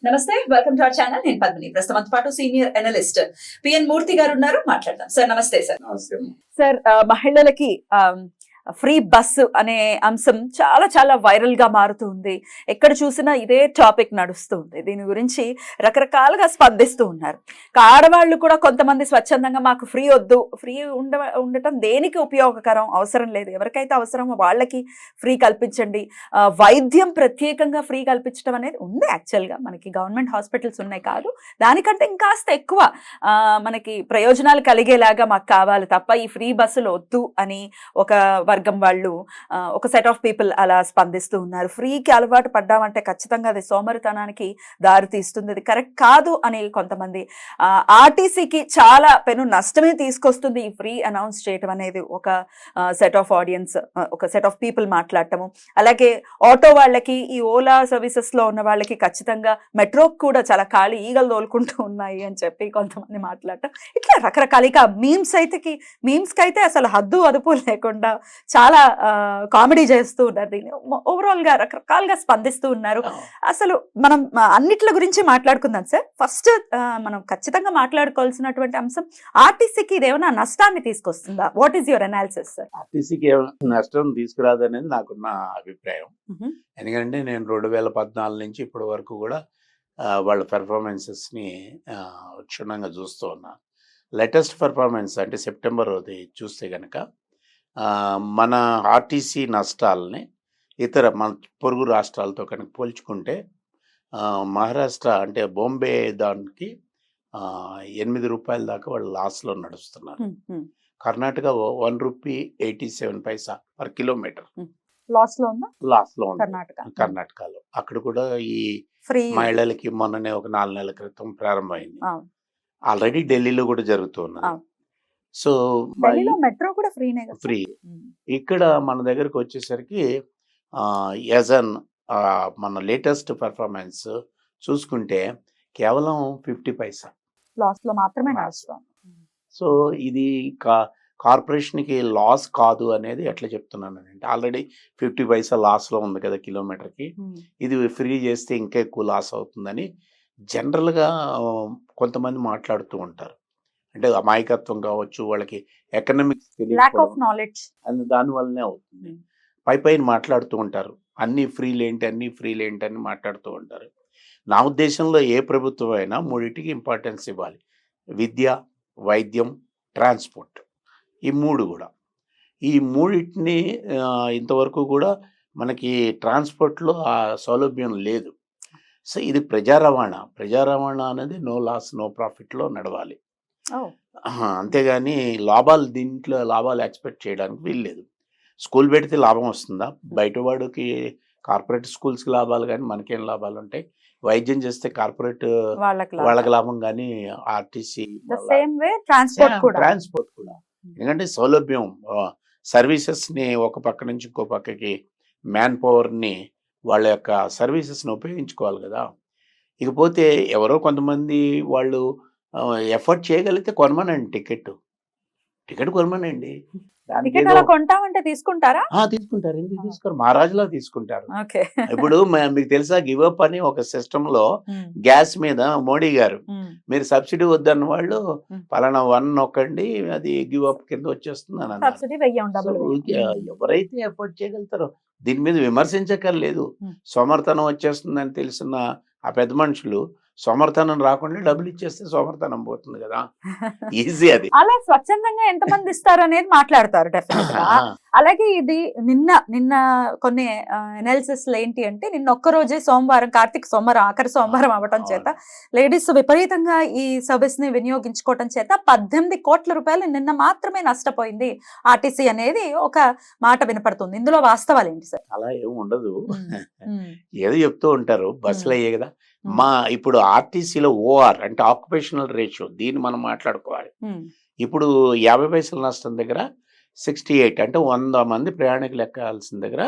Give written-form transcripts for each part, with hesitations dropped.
నమస్తే, welcome to our channel. నేను పద్మిని. ప్రస్తుతం పాటు సీనియర్ అనలిస్ట్ పిఎన్ మూర్తి గారు ఉన్నారు. మాట్లాడదాం సార్. నమస్తే సార్. సార్, మహిళలకి ఫ్రీ బస్సు అనే అంశం చాలా చాలా వైరల్ గా మారుతుంది. ఎక్కడ చూసినా ఇదే టాపిక్ నడుస్తుంది. దీని గురించి రకరకాలుగా స్పందిస్తూ ఉన్నారు. ఆడవాళ్ళు కూడా కొంతమంది స్వచ్ఛందంగా మాకు ఫ్రీ వద్దు, ఫ్రీ ఉండటం దేనికి ఉపయోగకరం, అవసరం లేదు, ఎవరికైతే అవసరమో వాళ్ళకి ఫ్రీ కల్పించండి, వైద్యం ప్రత్యేకంగా ఫ్రీ కల్పించడం అనేది ఉంది. యాక్చువల్గా మనకి గవర్నమెంట్ హాస్పిటల్స్ ఉన్నాయి, కాదు దానికంటే ఇంకాస్త ఎక్కువ మనకి ప్రయోజనాలు కలిగేలాగా మాకు కావాలి తప్ప ఈ ఫ్రీ బస్సులు వద్దు అని ఒక వర్గం వాళ్ళు, ఒక సెట్ ఆఫ్ పీపుల్ అలా స్పందిస్తూ ఉన్నారు. ఫ్రీకి అలవాటు పడ్డామంటే ఖచ్చితంగా అది సోమరితనానికి దారి తీస్తుంది, అది కరెక్ట్ కాదు అని కొంతమంది. ఆర్టీసీకి చాలా పెను నష్టమే తీసుకొస్తుంది ఈ ఫ్రీ అనౌన్స్ చేయటం అనేది ఒక సెట్ ఆఫ్ ఆడియన్స్, ఒక సెట్ ఆఫ్ పీపుల్ మాట్లాడటము. అలాగే ఆటో వాళ్ళకి, ఈ ఓలా సర్వీసెస్ లో ఉన్న వాళ్ళకి ఖచ్చితంగా మెట్రోకి కూడా చాలా ఖాళీ ఈగలు తోలుకుంటూ ఉన్నాయి అని చెప్పి కొంతమంది మాట్లాడటం. ఇట్లా రకరకాల ఇక మీమ్స్ అయితే అసలు హద్దు అదుపు లేకుండా చాలా కామెడీ చేస్తూ ఉన్నారు. దీన్ని ఓవరాల్ గా రకరకాలుగా స్పందిస్తూ ఉన్నారు. అసలు మనం అన్నిట్ల గురించి మాట్లాడుకుందాం సార్. ఫస్ట్ మనం ఖచ్చితంగా మాట్లాడుకోవాల్సినటువంటి అంశం, ఆర్టీసీకి ఇదేమైనా నష్టాన్ని తీసుకొస్తుందా? What is your analysis sir? ఆర్టీసీకి నష్టం తీసుకురాదు అనేది నాకున్న అభిప్రాయం. ఎందుకంటే నేను 2014 నుంచి ఇప్పటి వరకు కూడా వాళ్ళ పెర్ఫార్మెన్సెస్ని క్షుణ్ణంగా చూస్తూ ఉన్నా. లేటెస్ట్ పెర్ఫార్మెన్స్ అంటే సెప్టెంబర్ చూస్తే కనుక మన ఆర్టీసీ నష్టాలని మన పొరుగు రాష్ట్రాలతో కనుక పోల్చుకుంటే మహారాష్ట్ర అంటే బాంబే దానికి 8 రూపాయల దాకా వాళ్ళు లాస్లో నడుస్తున్నారు. కర్ణాటక ₹1.87 పర్ కిలోమీటర్ లాస్లో కర్ణాటకలో. అక్కడ కూడా ఈ మహిళలకి మొన్ననే ఒక 4 నెలల క్రితం ప్రారంభమైంది. ఆల్రెడీ ఢిల్లీలో కూడా జరుగుతున్నది. సో మెట్రో కూడా ఫ్రీ. ఇక్కడ మన దగ్గరకు వచ్చేసరికి మన లేటెస్ట్ పెర్ఫార్మెన్స్ చూసుకుంటే కేవలం 50 పైసా లాస్ లో మాత్రమే నడుస్తాం. సో ఇది కార్పొరేషన్కి లాస్ కాదు అనేది ఎట్లా చెప్తున్నాను అంటే, ఆల్రెడీ 50 పైసా లాస్లో ఉంది కదా కిలోమీటర్కి, ఇది ఫ్రీ చేస్తే ఇంకా ఎక్కువ లాస్ అవుతుందని జనరల్గా కొంతమంది మాట్లాడుతూ ఉంటారు. అంటే అమాయకత్వం కావచ్చు, వాళ్ళకి ఎకనామిక్స్ తెలియదు, దానివల్లనే అవుతుంది. పైన మాట్లాడుతూ ఉంటారు అన్ని ఫ్రీలు ఏంటి అని మాట్లాడుతూ ఉంటారు. నా ఉద్దేశంలో ఏ ప్రభుత్వం అయినా మూడింటికి ఇంపార్టెన్స్ ఇవ్వాలి: విద్య, వైద్యం, ట్రాన్స్పోర్ట్. ఈ మూడు కూడా, ఈ మూడింటిని ఇంతవరకు కూడా మనకి ట్రాన్స్పోర్ట్లో ఆ సౌలభ్యం లేదు. సో ఇది ప్రజా రవాణా అనేది నో లాస్ నో ప్రాఫిట్లో నడవాలి. అంతేగాని దీంట్లో లాభాలు ఎక్స్పెక్ట్ చేయడానికి వీల్లేదు. స్కూల్ పెడితే లాభం వస్తుందా? బయట వాడికి కార్పొరేట్ స్కూల్స్కి లాభాలు కానీ మనకేం లాభాలు ఉంటాయి? వైద్యం చేస్తే కార్పొరేట్ వాళ్ళకి లాభం కానీ ఆర్టీసీ ట్రాన్స్పోర్ట్ కూడా. ఎందుకంటే సౌలభ్యం, సర్వీసెస్ని ఒక పక్క నుంచి ఇంకో పక్కకి మ్యాన్ పవర్ని వాళ్ళ యొక్క సర్వీసెస్ని ఉపయోగించుకోవాలి కదా. ఇకపోతే ఎవరో కొంతమంది వాళ్ళు ఎఫర్ట్ చేయగలిగితే కొనమనండి, టికెట్ కొనమనండి. కొంటామంటే తీసుకుంటారా? తీసుకుంటారు. ఎందుకు తీసుకోరు? మహారాజులా తీసుకుంటారు. ఇప్పుడు మీకు తెలుసా, గివ్ అప్ అని ఒక సిస్టమ్ లో గ్యాస్ మీద మోడీ గారు, మీరు సబ్సిడీ వద్దన్న వాళ్ళు పలానా 1 నొక్కండి, అది గివ్ అప్ కింద వచ్చేస్తుంది అని అన్నారు. ఎవరైతే ఎఫర్ట్ చేయగలుగుతారో దీని మీద విమర్శించక్కర్లేదు. సోమర్తనం వచ్చేస్తుందని తెలిసిన ఆ పెద్ద మనుషులు సోమర్తనం రాకుండా డబ్బులు ఇచ్చేస్తే సోమర్తనం పోతుంది కదా, ఈజీ అది. అలా స్వచ్ఛందంగా ఎంతమంది ఇస్తారు అనేది మాట్లాడతారు డెఫినెట్ గా. అలాగే ఇది నిన్న కొన్ని అనాలిసిస్ ఏంటి అంటే, నిన్న ఒక్కరోజే సోమవారం, కార్తీక సోమవారం, ఆఖరి సోమవారం అవ్వటం చేత లేడీస్ విపరీతంగా ఈ సర్వీస్ ని వినియోగించుకోవటం చేత 18 కోట్ల రూపాయలు నిన్న మాత్రమే నష్టపోయింది ఆర్టీసీ అనేది ఒక మాట వినపడుతుంది. ఇందులో వాస్తవాలు ఏంటి సార్? అలా ఏమి ఉండదు, ఏదో చెప్తూ ఉంటారు. బస్సులు అయ్యే కదా. ఇప్పుడు ఆర్టీసీలో ఓఆర్ అంటే ఆక్యుపేషనల్ రేషియో, దీన్ని మనం మాట్లాడుకోవాలి. ఇప్పుడు 50 పైసల నష్టం దగ్గర 68 అంటే 100 మంది ప్రయాణికులు ఎక్కాల్సిన దగ్గర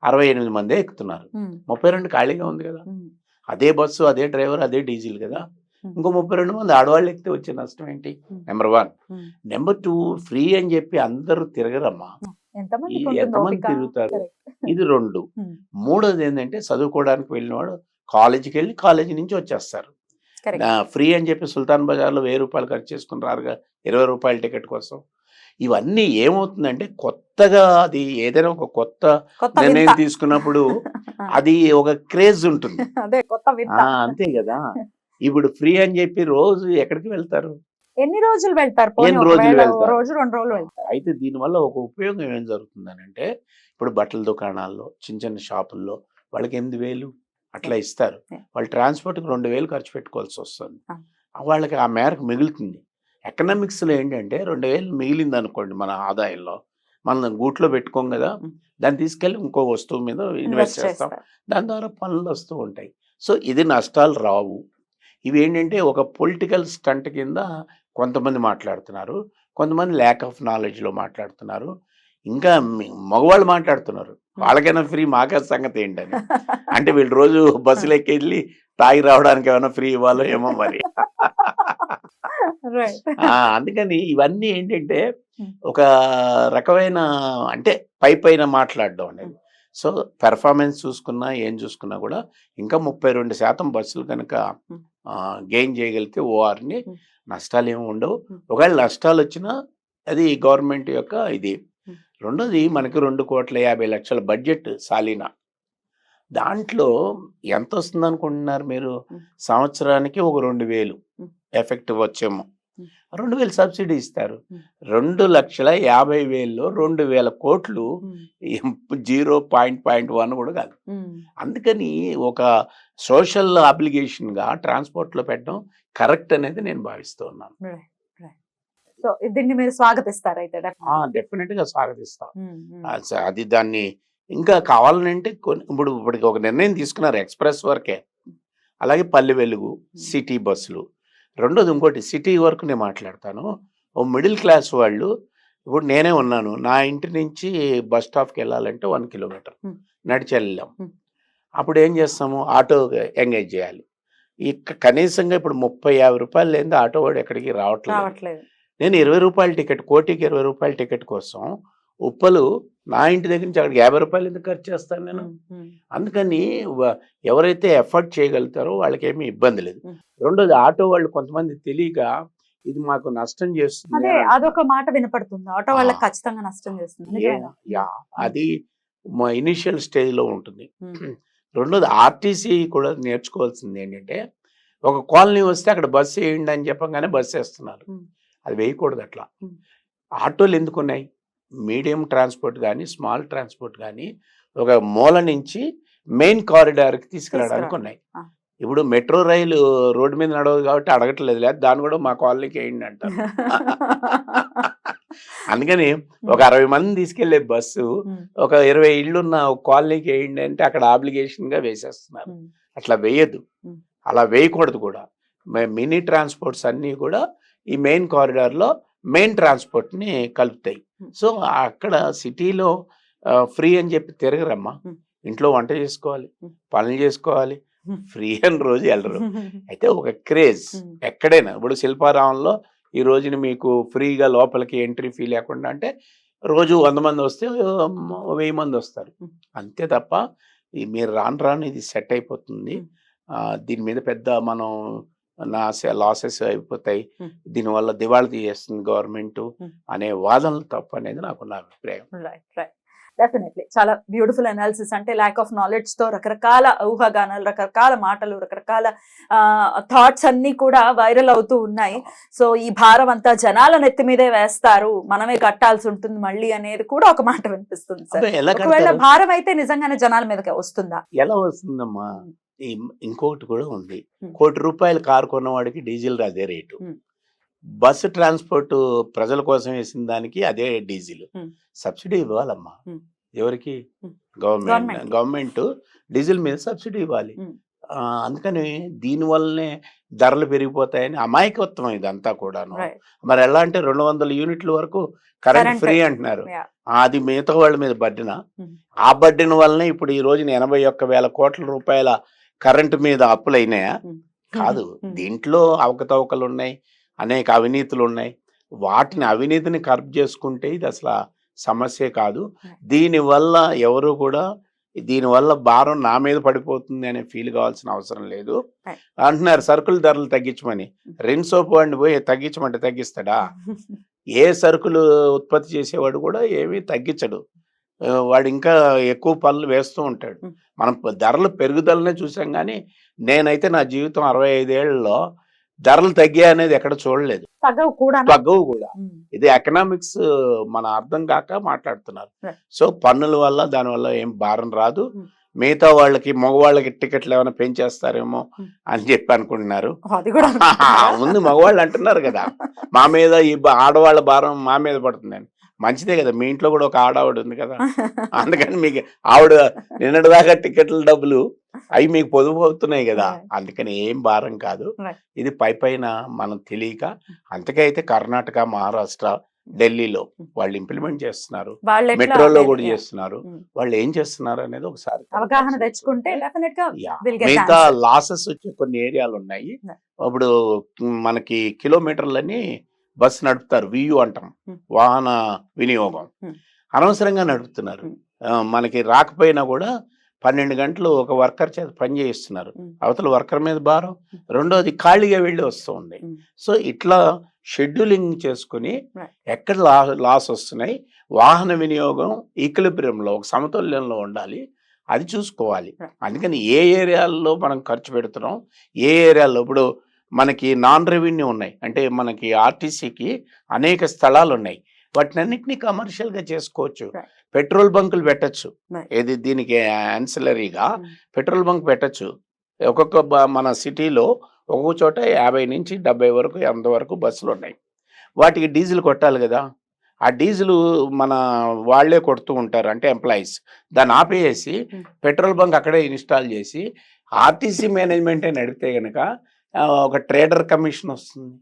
68 మందే ఎక్కుతున్నారు. 32 ఖాళీగా ఉంది కదా. అదే బస్సు, అదే డ్రైవర్, అదే డీజిల్ కదా. ఇంకో 32 మంది ఆడవాళ్ళు ఎక్కితే వచ్చే నష్టం ఏంటి? నెంబర్ 1. నెంబర్ 2, ఫ్రీ అని చెప్పి అందరూ తిరగరమ్మా, ఎంతమంది తిరుగుతారు? ఇది 2. 3వది ఏంటంటే, చదువుకోవడానికి వెళ్ళినవాడు కాలేజీకి వెళ్ళి కాలేజీ నుంచి వచ్చేస్తారు. Correct. ఫ్రీ అని చెప్పి సుల్తాన్ బజార్లో 1000 రూపాయలు ఖర్చు చేసుకుని రారుగా 20 రూపాయల టికెట్ కోసం. ఇవన్నీ ఏమవుతుందంటే కొత్తగా అది ఏదైనా ఒక కొత్త కొత్త నిర్ణయం వింత. తీసుకున్నప్పుడు అది ఒక క్రేజ్ ఉంటుంది. అదే కొత్త వింత. అంతే కదా. ఇప్పుడు ఫ్రీ అని చెప్పి రోజు ఎక్కడికి వెళ్తారు? ఎన్ని రోజులు వెళ్తారు? పోనీ ఎన్ని రోజులు ఒకవేళ వెళ్తారు? రోజు 2 రోజులు వెళ్తారు. అయితే దీనివల్ల ఒక ఉపయోగం ఏం జరుగుతుందనంటే ఇప్పుడు బట్టల దుకాణాల్లో చిన్న చిన్న షాపుల్లో వాళ్ళకి 8,000 అట్లా ఇస్తారు. వాళ్ళు ట్రాన్స్పోర్ట్కి 2,000 ఖర్చు పెట్టుకోవాల్సి వస్తుంది. వాళ్ళకి ఆ మేరకు మిగులుతుంది. ఎకనామిక్స్లో ఏంటంటే 2,000 మిగిలింది అనుకోండి మన ఆదాయంలో, మనం గూట్లో పెట్టుకోం కదా, దాన్ని తీసుకెళ్ళి ఇంకో వస్తువు మీద ఇన్వెస్ట్ చేస్తాం. దాని ద్వారా పనులు వస్తూ ఉంటాయి. సో ఇది నష్టాలు రావు. ఇవి ఏంటంటే ఒక పొలిటికల్ స్టంట్ కింద కొంతమంది మాట్లాడుతున్నారు, కొంతమంది ల్యాక్ ఆఫ్ నాలెడ్జ్లో మాట్లాడుతున్నారు, ఇంకా మగవాళ్ళు మాట్లాడుతున్నారు వాళ్ళకైనా ఫ్రీ మాకే సంగతి ఏంటని. అంటే వీళ్ళు రోజు బస్సులు ఎక్కెళ్ళి తాగి రావడానికి ఏమైనా ఫ్రీ ఇవ్వాలో ఏమో మరి. అందుకని ఇవన్నీ ఏంటంటే ఒక రకమైన అంటే పైన మాట్లాడడం అనేది. సో పెర్ఫార్మెన్స్ చూసుకున్నా ఏం చూసుకున్నా కూడా ఇంకా 32% బస్సులు కనుక గెయిన్ చేయగలిగితే ఓఆర్ని నష్టాలు ఏమి ఉండవు. ఒకవేళ నష్టాలు వచ్చినా అది గవర్నమెంట్ యొక్క ఇది. రెండోది మనకి 2,50,00,000 బడ్జెట్ సాలీనా. దాంట్లో ఎంత వస్తుంది అనుకుంటున్నారు మీరు? సంవత్సరానికి ఒక 2,000 ఎఫెక్టివ్ వచ్చేమో. 2,000 సబ్సిడీ ఇస్తారు. 2,50,000లో 2,000 కోట్లు 0.1 కూడా కాదు. అందుకని ఒక సోషల్ అప్లికేషన్గా ట్రాన్స్పోర్ట్లో పెట్టడం కరెక్ట్ అనేది నేను భావిస్తూ ఉన్నాను. సో దీన్ని మీరు స్వాగతిస్తారు అయితే? డెఫినెట్గా స్వాగతిస్తాం. అది దాన్ని ఇంకా కావాలంటే ఇప్పటికి ఒక నిర్ణయం తీసుకున్నారు ఎక్స్ప్రెస్ వరకే, అలాగే పల్లె వెలుగు, సిటీ బస్సులు. రెండోది ఇంకోటి సిటీ వరకు నేను మాట్లాడతాను. ఓ మిడిల్ క్లాస్ వాళ్ళు, ఇప్పుడు నేనే ఉన్నాను, నా ఇంటి నుంచి బస్ స్టాప్కి వెళ్ళాలంటే 1 కిలోమీటర్ నడిచి వెళ్ళాం. అప్పుడు ఏం చేస్తాము? ఆటో ఎంగేజ్ చేయాలి. కనీసంగా ఇప్పుడు 30-50 రూపాయలు లేని ఆటో వాడు ఎక్కడికి రావట్లేదు. నేను 20 రూపాయల టికెట్, కోటికి 20 రూపాయల టికెట్ కోసం ఉప్పలు నా ఇంటి దగ్గర నుంచి అక్కడికి 50 రూపాయలు ఎందుకు ఖర్చు చేస్తాను నేను? అందుకని ఎవరైతే ఎఫర్ట్ చేయగలుగుతారో వాళ్ళకి ఏమీ ఇబ్బంది లేదు. రెండోది ఆటో వాళ్ళు కొంతమంది తెలియక ఇది మాకు నష్టం చేస్తుంది, అదొక మాట వినపడుతుంది, ఆటో వాళ్ళకి ఖచ్చితంగా నష్టం చేస్తుంది. అది మా ఇనిషియల్ స్టేజ్లో ఉంటుంది. రెండోది ఆర్టీసీ కూడా నేర్చుకోవాల్సింది ఏంటంటే ఒక కాలనీ వస్తే అక్కడ బస్సు వేయండి అని చెప్పగానే బస్సు వేస్తున్నారు. అది వేయకూడదు. అట్లా ఆటోలు ఎందుకున్నాయి? మీడియం ట్రాన్స్పోర్ట్ కానీ స్మాల్ ట్రాన్స్పోర్ట్ కానీ ఒక మూల నుంచి మెయిన్ కారిడార్కి తీసుకురావడానికి ఉన్నాయి. ఇప్పుడు మెట్రో రైలు రోడ్డు మీద నడవదు కాబట్టి అడగట్లేదు, లేదు దాన్ని కూడా మా కాలనీకి వేయండి అంటారు. అందుకని ఒక 60 మంది తీసుకెళ్లే బస్సు ఒక 20 ఇళ్ళున్న ఒక కాలనీకి వేయండి అంటే అక్కడ ఆబ్లిగేషన్గా వేసేస్తున్నారు. అట్లా వేయద్దు, అలా వేయకూడదు కూడా. మినీ ట్రాన్స్పోర్ట్స్ అన్నీ కూడా ఈ మెయిన్ కారిడార్లో మెయిన్ ట్రాన్స్పోర్ట్ని కలుపుతాయి. సో అక్కడ సిటీలో ఫ్రీ అని చెప్పి తిరగరమ్మా, ఇంట్లో వంట చేసుకోవాలి, పనులు చేసుకోవాలి, ఫ్రీ అని రోజు వెళ్ళరు. అయితే ఒక క్రేజ్ ఎక్కడైనా, ఇప్పుడు శిల్పారామంలో ఈ రోజున మీకు ఫ్రీగా లోపలికి ఎంట్రీ ఫీ లేకుండా అంటే రోజు 100 మంది వస్తే 1000 మంది వస్తారు అంతే తప్ప మీరు రాను ఇది సెట్ అయిపోతుంది. దీని మీద పెద్ద మనం లాసెస్ అయిపోతాయి, దీనివల్ల దివాళా తీయేస్తుంది గవర్నమెంట్ అనే వాదనలు తప్పు అనేది నాకున్న అభిప్రాయం. డెఫినెట్లీ చాలా బ్యూటిఫుల్ అనాలిసిస్. అంటే ల్యాక్ ఆఫ్ నాలెడ్జ్ తో రకరకాల ఊహాగానాలు, రకరకాల మాటలు, రకరకాల థాట్స్ అన్ని కూడా వైరల్ అవుతూ ఉన్నాయి. సో ఈ భారం అంతా జనాల నెత్తి మీదే వేస్తారు, మనమే కట్టాల్సి ఉంటుంది మళ్ళీ అనేది కూడా ఒక మాట వినిపిస్తుంది సార్. ఒకవేళ భారం అయితే నిజంగానే జనాల మీదకి వస్తుందా? ఎలా వస్తుందమ్మా? ఇంకొకటి కూడా ఉంది, ₹1,00,00,000 కారు కొన్నవాడికి డీజిల్ అదే రేటు, బస్సు ట్రాన్స్పోర్ట్ ప్రజల కోసం వేసిన దానికి అదే డీజిల్. సబ్సిడీ ఇవ్వాలమ్మా. ఎవరికి? గవర్నమెంట్ డీజిల్ మీద సబ్సిడీ ఇవ్వాలి. అందుకని దీనివల్లనే ధరలు పెరిగిపోతాయని అమాయకత్వం ఇదంతా కూడాను. మరి ఎలా అంటే 200 యూనిట్ల వరకు కరెంట్ ఫ్రీ అంటున్నారు, అది మిగతా వాళ్ళ మీద బడ్డిన. ఆ బడ్డిన వల్లనే ఇప్పుడు ఈ రోజున 81,000 కోట్ల రూపాయల కరెంటు మీద అప్పులు అయినాయా? కాదు. దీంట్లో అవకతవకలు ఉన్నాయి, అనేక అవినీతులు ఉన్నాయి. వాటిని అవినీతిని కర్బ్ చేసుకుంటే ఇది అసలు సమస్య కాదు. దీనివల్ల ఎవరు కూడా దీనివల్ల భారం నా మీద పడిపోతుంది అనే ఫీల్ కావాల్సిన అవసరం లేదు Right. అంటున్నారు సరుకుల ధరలు తగ్గించమని. రిన్ సోప్ వాడిని పోయి తగ్గించమంటే తగ్గిస్తాడా? ఏ సరుకులు ఉత్పత్తి చేసేవాడు కూడా ఏమీ తగ్గించడు. వాడు ఇంకా ఎక్కువ పనులు వేస్తూ ఉంటాడు. మనం ధరలు పెరుగుదలనే చూసాం కానీ నేనైతే నా జీవితం 65 ఏళ్లలో ధరలు తగ్గాయి అనేది ఎక్కడ చూడలేదు. తగ్గవు కూడా. ఇది ఎకనామిక్స్ మన అర్థం కాక మాట్లాడుతున్నారు. Right. సో పన్నుల వల్ల దానివల్ల ఏం భారం రాదు. మిగతా వాళ్ళకి మగవాళ్ళకి టికెట్లు ఏమైనా పెంచేస్తారేమో అని చెప్పి అనుకుంటున్నారు. అది కూడా ముందు మగవాళ్ళు అంటున్నారు కదా మా మీద ఈ ఆడవాళ్ళ భారం మా మీద పడుతుందని. మంచిదే కదా, మీ ఇంట్లో కూడా ఒక ఆడవాడు ఉంది కదా, అందుకని మీకు ఆవిడ నిన్నటిదాకా టికెట్ల డబ్బులు అవి మీకు పొదుపు అవుతున్నాయి కదా, అందుకని ఏం భారం కాదు. Right. ఇది పైన మనం తెలియక అంతకైతే కర్ణాటక, మహారాష్ట్ర, ఢిల్లీలో వాళ్ళు ఇంప్లిమెంట్ చేస్తున్నారు, మెట్రోలో కూడా చేస్తున్నారు. వాళ్ళు ఏం చేస్తున్నారు అనేది ఒకసారి అవగాహన తెచ్చుకుంటే మిగతా లాసెస్ వచ్చే కొన్ని ఏరియాలు ఉన్నాయి. ఇప్పుడు మనకి కిలోమీటర్లని బస్సు నడుపుతారు, వియు అంటాం, వాహన వినియోగం అనవసరంగా నడుపుతున్నారు. మనకి రాకపోయినా కూడా 12 గంటలు ఒక వర్కర్ చేత పని చేయిస్తున్నారు. అవతల వర్కర్ మీద భారం, రెండోది ఖాళీగా వెళ్ళి వస్తూ ఉంది. సో ఇట్లా షెడ్యూలింగ్ చేసుకుని ఎక్కడ లాస్ వస్తున్నాయి, వాహన వినియోగం ఈక్విలిబ్రియంలో ఒక సమతుల్యంలో ఉండాలి, అది చూసుకోవాలి. అందుకని ఏ ఏరియాల్లో మనం ఖర్చు పెడుతున్నాం, ఏ ఏరియాల్లో ఇప్పుడు మనకి నాన్ రెవెన్యూ ఉన్నాయి అంటే మనకి ఆర్టీసీకి అనేక స్థలాలు ఉన్నాయి, వాటినన్నిటినీ కమర్షియల్గా చేసుకోవచ్చు. పెట్రోల్ బంకులు పెట్టచ్చు, ఏది దీనికి యాన్సిలరీగా పెట్రోల్ బంక్ పెట్టచ్చు. ఒక్కొక్క మన సిటీలో ఒక్కొక్క చోట 50 నుంచి 70 వరకు 100 వరకు బస్సులు ఉన్నాయి. వాటికి డీజిల్ కొట్టాలి కదా, ఆ డీజిల్ మన వాళ్ళే కొడుతూ ఉంటారు, అంటే ఎంప్లాయీస్. దాన్ని ఆపేసి పెట్రోల్ బంక్ అక్కడే ఇన్స్టాల్ చేసి ఆర్టీసీ మేనేజ్మెంటే నడిపితే కనుక ఒక ట్రేడర్ కమిషన్ వస్తుంది.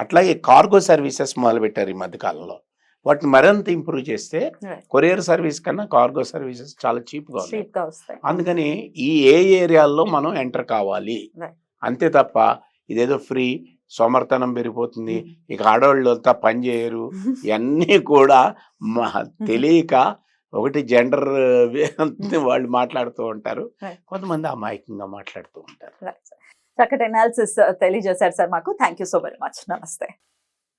అట్లాగే కార్గో సర్వీసెస్ మొదలుపెట్టారు ఈ మధ్యకాలంలో. వాటిని మరింత ఇంప్రూవ్ చేస్తే కొరియర్ సర్వీస్ కన్నా కార్గో సర్వీసెస్ చాలా చీప్గా ఉంటాయి. అందుకని ఈ ఏ ఏరియాల్లో మనం ఎంటర్ కావాలి అంతే తప్ప ఇదేదో ఫ్రీ సోమర్తనం పెరిగిపోతుంది, ఇక ఆడవాళ్ళు అంతా పని చేయరు, ఇవన్నీ కూడా తెలియక ఒకటి జెండర్ వాళ్ళు మాట్లాడుతూ ఉంటారు, కొంతమంది అమాయకంగా మాట్లాడుతూ ఉంటారు. చక్కటి అనాలిసిస్ తెలియజేశారు సార్ మాకు. Thank you so very much. నమస్తే.